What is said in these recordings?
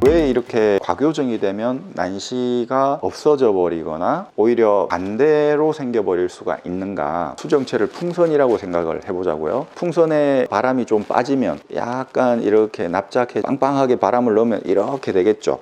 왜 이렇게 과교정이 되면 난시가 없어져 버리거나 오히려 반대로 생겨버릴 수가 있는가? 수정체를 풍선이라고 생각을 해보자고요. 풍선에 바람이 좀 빠지면 약간 이렇게 납작해 빵빵하게 바람을 넣으면 이렇게 되겠죠.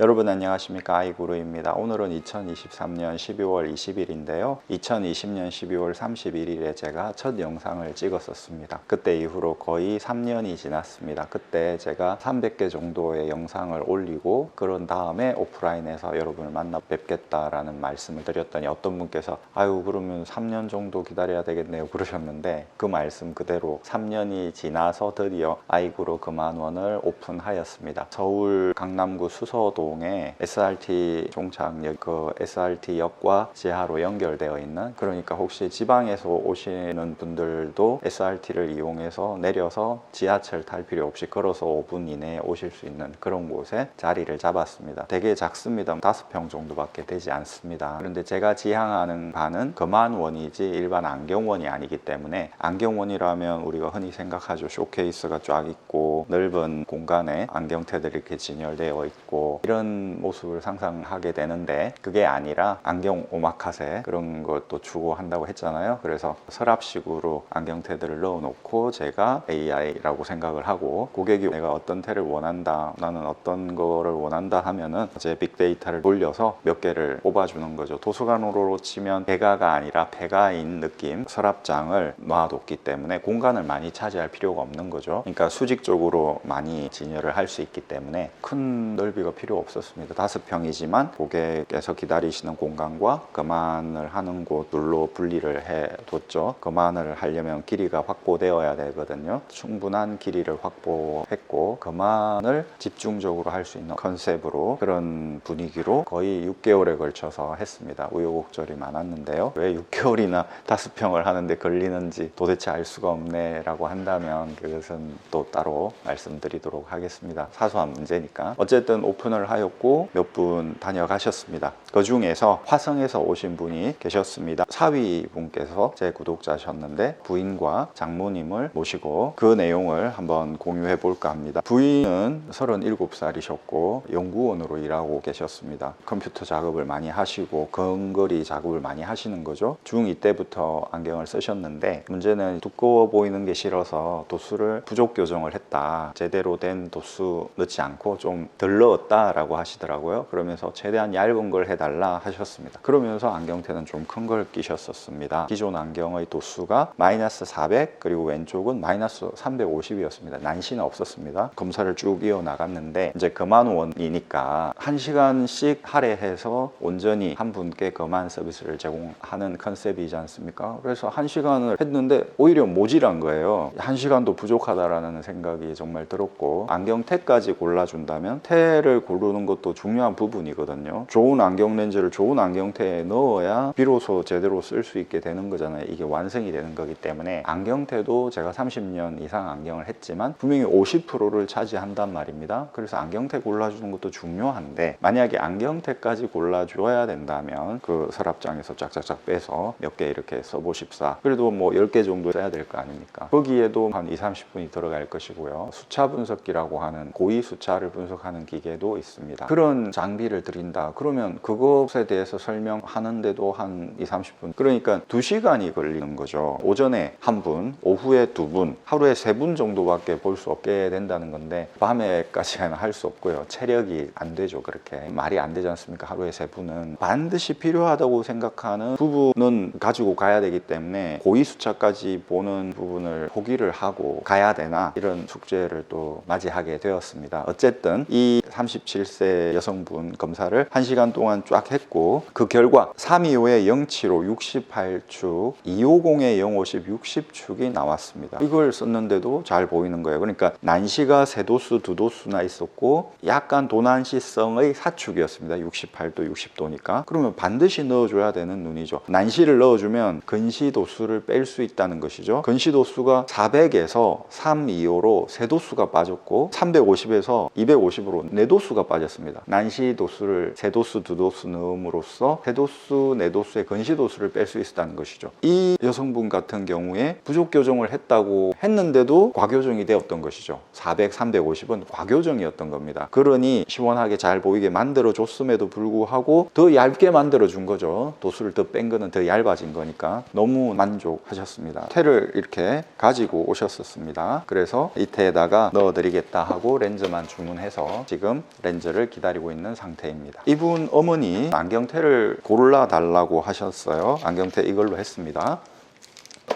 여러분 안녕하십니까, 아이구루입니다. 오늘은 2023년 12월 20일인데요 2020년 12월 31일에 제가 첫 영상을 찍었었습니다. 그때 이후로 거의 3년이 지났습니다. 그때 제가 300개 정도의 영상을 올리고 그런 다음에 오프라인에서 여러분을 만나 뵙겠다라는 말씀을 드렸더니 어떤 분께서 아유 그러면 3년 정도 기다려야 되겠네요 그러셨는데, 그 말씀 그대로 3년이 지나서 드디어 아이구루 금안원을 오픈하였습니다. 서울 강남구 수서동 에 SRT 종착역, 그 SRT역과 지하로 연결되어 있는, 그러니까 혹시 지방에서 오시는 분들도 SRT를 이용해서 내려서 지하철 탈 필요 없이 걸어서 5분 이내에 오실 수 있는 그런 곳에 자리를 잡았습니다. 되게 작습니다. 5평 정도밖에 되지 않습니다. 그런데 제가 지향하는 바는 금안원이지 일반 안경원이 아니기 때문에, 안경원이라면 우리가 흔히 생각하죠. 쇼케이스가 쫙 있고 넓은 공간에 안경테들이 이렇게 진열되어 있고 이런 모습을 상상하게 되는데, 그게 아니라 안경 오마카세 그런 것도 추구한다고 했잖아요. 그래서 서랍식으로 안경테들을 넣어 놓고 제가 AI라고 생각을 하고, 고객이 내가 어떤 테를 원한다, 나는 어떤 거를 원한다 하면은 제 빅데이터를 돌려서 몇 개를 뽑아주는 거죠. 도서관으로 치면 개가가 아니라 폐가인 느낌, 서랍장을 놔뒀기 때문에 공간을 많이 차지할 필요가 없는 거죠. 그러니까 수직적으로 많이 진열을 할 수 있기 때문에 큰 넓이가 필요 없었습니다. 5평이지만 고객께서 기다리시는 공간과 금안을 하는 곳들로 분리를 해뒀죠. 금안을 하려면 길이가 확보되어야 되거든요. 충분한 길이를 확보했고, 금안을 집중적으로 할 수 있는 컨셉으로, 그런 분위기로 거의 6개월에 걸쳐서 했습니다. 우여곡절이 많았는데요. 왜 6개월이나 5평을 하는데 걸리는지 도대체 알 수가 없네 라고 한다면 그것은 또 따로 말씀드리도록 하겠습니다. 사소한 문제니까. 어쨌든 오픈을 하였고 몇 분 다녀가셨습니다. 그 중에서 화성에서 오신 분이 계셨습니다. 사위 분께서 제 구독자셨는데 부인과 장모님을 모시고 그 내용을 한번 공유해 볼까 합니다. 부인은 37살이셨고 연구원으로 일하고 계셨습니다. 컴퓨터 작업을 많이 하시고 근거리 작업을 많이 하시는 거죠. 중2 때부터 안경을 쓰셨는데, 문제는 두꺼워 보이는 게 싫어서 도수를 부족 교정을 했다. 제대로 된 도수 넣지 않고 좀 덜 넣었다 라고 하시더라고요. 그러면서 최대한 얇은 걸 해달라 하셨습니다. 그러면서 안경테는 좀 큰 걸 끼셨었습니다. 기존 안경의 도수가 마이너스 400, 그리고 왼쪽은 마이너스 350이었습니다. 난시는 없었습니다. 검사를 쭉 이어 나갔는데, 이제 금안원이니까 1시간씩 할애해서 온전히 한 분께 금안 서비스를 제공하는 컨셉이지 않습니까? 그래서 1시간을 했는데 오히려 모질한 거예요. 1시간도 부족하다라는 생각이 정말 들었고, 안경테까지 골라준다면 테를 고르는 것도 중요한 부분이거든요. 좋은 안경 렌즈를 좋은 안경테에 넣어야 비로소 제대로 쓸 수 있게 되는 거잖아요. 이게 완성이 되는 거기 때문에, 안경테도 제가 30년 이상 안경을 했지만 분명히 50%를 차지한단 말입니다. 그래서 안경테 골라주는 것도 중요한데, 만약에 안경테까지 골라줘야 된다면 그 서랍장에서 쫙쫙쫙 빼서 몇 개 이렇게 써보십사. 그래도 뭐 10개 정도 써야 될 거 아닙니까? 거기에도 한 2-30분이 들어갈 것이고요. 수차 분석기라고 하는 고위 수차를 분석하는 기계도 있습니다. 그런 장비를 드린다 그러면 그것에 대해서 설명하는데도 한 2-30분, 그러니까 2시간이 걸리는 거죠. 오전에 1분, 오후에 2분, 하루에 3분 정도밖에 볼 수 없게 된다는 건데, 밤에까지는 할 수 없고요. 체력이 안 되죠. 그렇게 말이 안 되지 않습니까? 하루에 3분은 반드시 필요하다고 생각하는 부분은 가지고 가야 되기 때문에 고위 수차까지 보는 부분을 포기를 하고 가야 되나, 이런 숙제를 또 맞이하게 되었습니다. 어쨌든 이 37세 여성분 검사를 1시간 동안 쫙 했고, 그 결과 325에 075 68축, 250에 050 60축이 나왔습니다. 이걸 썼는데도 잘 보이는 거예요. 그러니까 난시가 3도수 2도수나 있었고 약간 도난시성의 4축이었습니다. 68도 60도니까 그러면 반드시 넣어줘야 되는 눈이죠. 난시를 넣어주면 근시도수를 뺄 수 있다는 것이죠. 근시도수가 400에서 325로 3도수가 빠졌고 350에서 250으로 4도수가 빠졌습니다. 난시 도수를 3도수, 2도수 넣음으로써 3도수, 4도수의 건시 도수를 뺄 수 있었다는 것이죠. 이 여성분 같은 경우에 부족 교정을 했다고 했는데도 과교정이 되었던 것이죠. 400, 350은 과교정이었던 겁니다. 그러니 시원하게 잘 보이게 만들어 줬음에도 불구하고 더 얇게 만들어 준 거죠. 도수를 더 뺀 거는 더 얇아진 거니까 너무 만족하셨습니다. 테를 이렇게 가지고 오셨었습니다. 그래서 이 테에다가 넣어 드리겠다 하고 렌즈만 주문해서 지금 렌즈를 기다리고 있는 상태입니다. 이분 어머니 안경테를 골라 달라고 하셨어요. 안경테 이걸로 했습니다.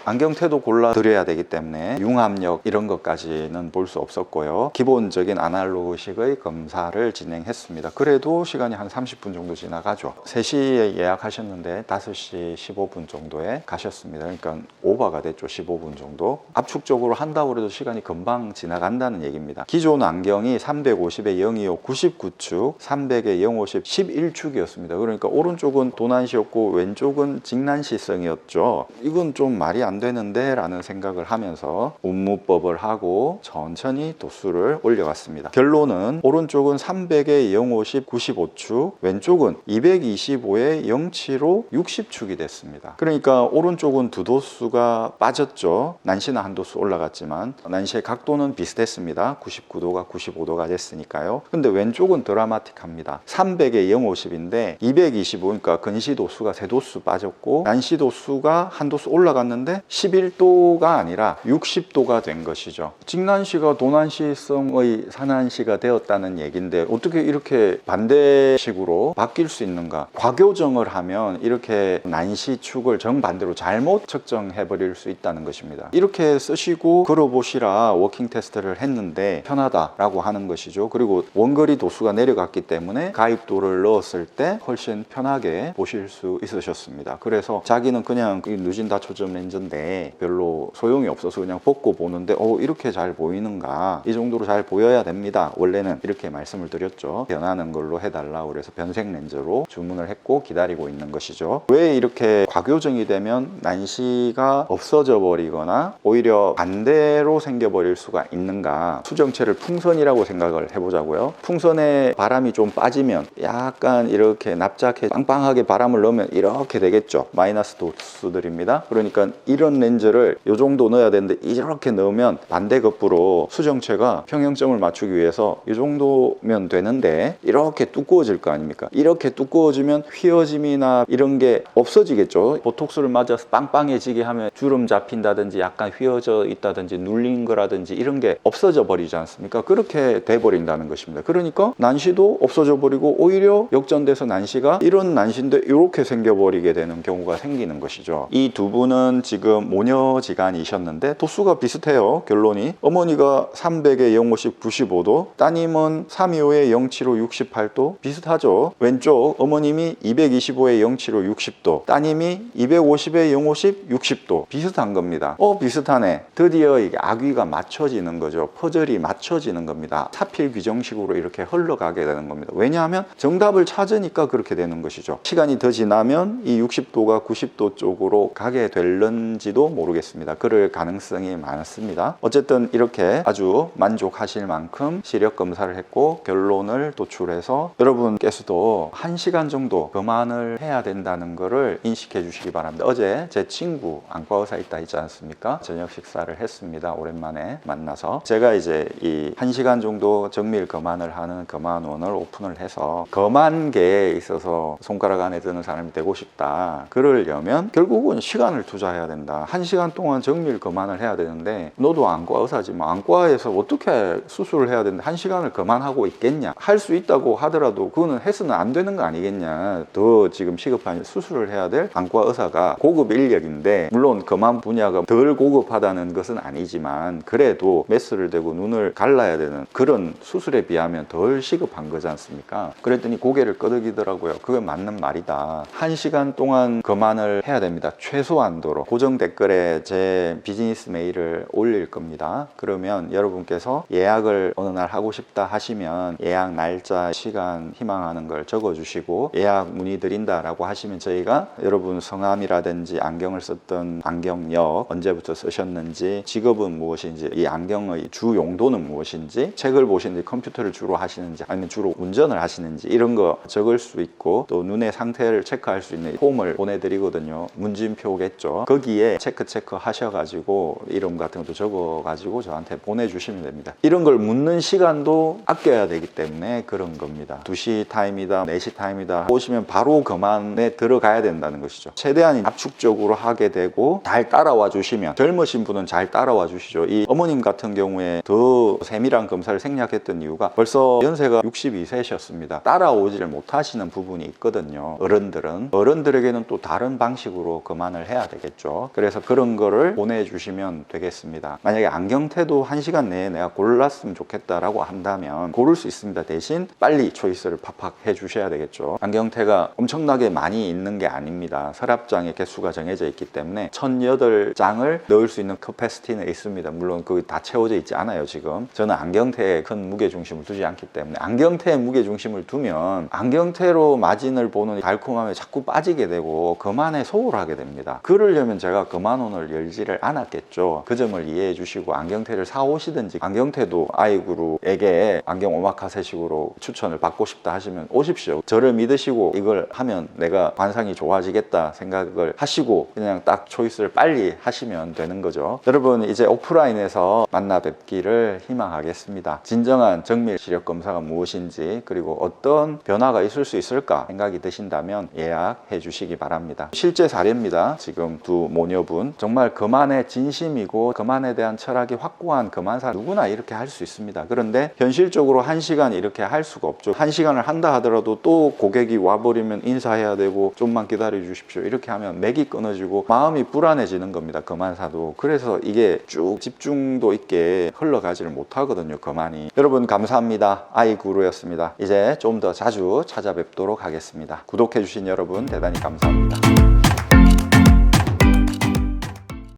안경테도 골라드려야 되기 때문에 융합력 이런 것까지는 볼 수 없었고요. 기본적인 아날로그식의 검사를 진행했습니다. 그래도 시간이 한 30분 정도 지나가죠. 3시에 예약하셨는데 5시 15분 정도에 가셨습니다. 그러니까 오버가 됐죠. 15분 정도. 압축적으로 한다고 해도 시간이 금방 지나간다는 얘기입니다. 기존 안경이 350에 025 99축, 300에 050 11축이었습니다. 그러니까 오른쪽은 도난시였고 왼쪽은 직난시성이었죠. 이건 좀 말이 안 되는데 라는 생각을 하면서 운무법을 하고 천천히 도수를 올려갔습니다. 결론은 오른쪽은 300에 050 95축, 왼쪽은 225에 075 60축이 됐습니다. 그러니까 오른쪽은 2도수가 빠졌죠. 난시는 1도수 올라갔지만 난시의 각도는 비슷했습니다. 99도가 95도가 됐으니까요. 근데 왼쪽은 드라마틱합니다. 300에 050인데 225, 그러니까 건시 도수가 3도수 빠졌고 난시 도수가 1도수 올라갔는데 11도가 아니라 60도가 된 것이죠. 직난시가 도난시성의 산난시가 되었다는 얘기인데 어떻게 이렇게 반대식으로 바뀔 수 있는가? 과교정을 하면 이렇게 난시축을 정반대로 잘못 측정해 버릴 수 있다는 것입니다. 이렇게 쓰시고 걸어보시라 워킹 테스트를 했는데 편하다라고 하는 것이죠. 그리고 원거리 도수가 내려갔기 때문에 가입도를 넣었을 때 훨씬 편하게 보실 수 있으셨습니다. 그래서 자기는 그냥 누진 다초점 렌즈인데 별로 소용이 없어서 그냥 벗고 보는데 이렇게 잘 보이는가, 이 정도로 잘 보여야 됩니다. 원래는 이렇게 말씀을 드렸죠. 변하는 걸로 해달라고 그래서 변색 렌즈로 주문을 했고 기다리고 있는 것이죠. 왜 이렇게 과교정이 되면 난시가 없어져 버리거나 오히려 반대로 생겨버릴 수가 있는가? 수정체를 풍선이라고 생각을 해보자고요. 풍선에 바람이 좀 빠지면 약간 이렇게 납작해 빵빵하게 바람을 넣으면 이렇게 되겠죠. 마이너스 도수들입니다. 그러니까 이런 렌즈를 이 정도 넣어야 되는데 이렇게 넣으면 반대급부로 수정체가 평형점을 맞추기 위해서 이 정도면 되는데 이렇게 두꺼워질 거 아닙니까? 이렇게 두꺼워지면 휘어짐이나 이런 게 없어지겠죠. 보톡스를 맞아서 빵빵해지게 하면 주름 잡힌다든지 약간 휘어져 있다든지 눌린 거라든지 이런 게 없어져 버리지 않습니까? 그렇게 돼버린다는 것입니다. 그러니까 난시도 없어져 버리고 오히려 역전돼서 난시가 이런 난시인데 이렇게 생겨버리게 되는 경우가 생기는 것이죠. 이 두 분은 지금 모녀지간이셨는데 도수가 비슷해요. 결론이 어머니가 300에 050 95도, 따님은 325에 075 68도 비슷하죠. 왼쪽 어머님이 225에 075 60도, 따님이 250에 050 60도 비슷한 겁니다. 비슷하네. 드디어 이게 악위가 맞춰지는 거죠. 퍼즐이 맞춰지는 겁니다. 사필 규정식으로 이렇게 흘러가게 되는 겁니다. 왜냐하면 정답을 찾으니까 그렇게 되는 것이죠. 시간이 더 지나면 이 60도가 90도 쪽으로 가게 될는지도 모르겠습니다. 그럴 가능성이 많습니다. 어쨌든 이렇게 아주 만족하실 만큼 시력 검사를 했고 결론을 도출해서 여러분께서도 1시간 정도 검안을 해야 된다는 것을 인식해 주시기 바랍니다. 어제 제 친구 안과 의사 있다 있지 않습니까? 저녁 식사를 했습니다. 오랜만에 만나서 제가 이제 이 1시간 정도 정밀 검안을 하는 검안원을 오픈을 해서 검안계에 있어서 손가락 안에 드는 사람이 되고 싶다. 그러려면 결국은 시간을 투자해야 된다. 1시간 동안 정밀 검안을 해야 되는데 너도 안과 의사지만 안과에서 어떻게 수술을 해야 되는데 1시간을 검안하고 있겠냐? 할 수 있다고 하더라도 그거는 해서는 안 되는 거 아니겠냐? 더 지금 시급한 수술을 해야 될 안과 의사가 고급 인력인데, 물론 검안 분야가 덜 고급하다는 것은 아니지만 그래도 메스를 대고 눈을 갈라야 되는 그런 수술에 비하면 덜 시급한 거지 않습니까? 그랬더니 고개를 끄덕이더라고요. 그게 맞는 말이다. 1시간 동안 검안을 해야 됩니다. 최소한도로 고정 댓글에 제 비즈니스 메일을 올릴 겁니다. 그러면 여러분께서 예약을 어느 날 하고 싶다 하시면 예약 날짜, 시간, 희망하는 걸 적어주시고 예약 문의드린다 라고 하시면 저희가 여러분 성함이라든지 안경을 썼던 안경역, 언제부터 쓰셨는지, 직업은 무엇인지, 이 안경의 주 용도는 무엇인지, 책을 보시는지, 컴퓨터를 주로 하시는지, 아니면 주로 운전을 하시는지 이런 거 적을 수 있고, 또 눈의 상태를 체크할 수 있는 폼을 보내드리거든요. 문진표겠죠. 거기에 체크 하셔가지고 이름 같은 것도 적어가지고 저한테 보내주시면 됩니다. 이런 걸 묻는 시간도 아껴야 되기 때문에 그런 겁니다. 2시 타임이다, 4시 타임이다 오시면 바로 그만에 들어가야 된다는 것이죠. 최대한 압축적으로 하게 되고 잘 따라와 주시면, 젊으신 분은 잘 따라와 주시죠. 이 어머님 같은 경우에 더 세밀한 검사를 생략했던 이유가 벌써 연세가 62세셨습니다. 따라오지를 못하시는 부분이 있거든요. 어른들에게는 또 다른 방식으로 그만을 해야 되겠죠. 그래서 그런 거를 보내주시면 되겠습니다. 만약에 안경테도 1시간 내에 내가 골랐으면 좋겠다라고 한다면 고를 수 있습니다. 대신 빨리 초이스를 팍팍 해주셔야 되겠죠. 안경테가 엄청나게 많이 있는 게 아닙니다. 서랍장의 개수가 정해져 있기 때문에 1008장을 넣을 수 있는 캐패시티는 있습니다. 물론 그게 다 채워져 있지 않아요. 지금 저는 안경테에 큰 무게중심을 두지 않기 때문에, 안경테에 무게중심을 두면 안경테로 마진을 보는 달콤함에 자꾸 빠지게 되고 그만에 소홀하게 됩니다. 그러려면 제가 그만원을 열지를 않았겠죠. 그 점을 이해해 주시고 안경테를 사오시든지, 안경테도 아이구루에게 안경 오마카세식으로 추천을 받고 싶다 하시면 오십시오. 저를 믿으시고 이걸 하면 내가 관상이 좋아지겠다 생각을 하시고 그냥 딱 초이스를 빨리 하시면 되는 거죠. 여러분, 이제 오프라인에서 만나 뵙기를 희망하겠습니다. 진정한 정밀 시력 검사가 무엇인지, 그리고 어떤 변화가 있을 수 있을까 생각이 드신다면 예약해 주시기 바랍니다. 실제 사례입니다. 지금 두 모녀분 정말 그만의 진심이고 그만에 대한 철학이 확고한 그만사, 누구나 이렇게 할 수 있습니다. 그런데 현실적으로 1시간 이렇게 할 수가 없죠. 1시간을 한다 하더라도 또 고객이 와버리면 인사해야 되고 좀만 기다려 주십시오 이렇게 하면 맥이 끊어지고 마음이 불안해지는 겁니다. 그만사도. 그래서 이게 쭉 집중도 있게 흘러가지를 못하거든요. 그만이. 여러분 감사합니다. 아이구루였습니다. 이제 좀 더 자주 찾아뵙도록 하겠습니다. 구독해 주신 여러분 대단히 감사합니다.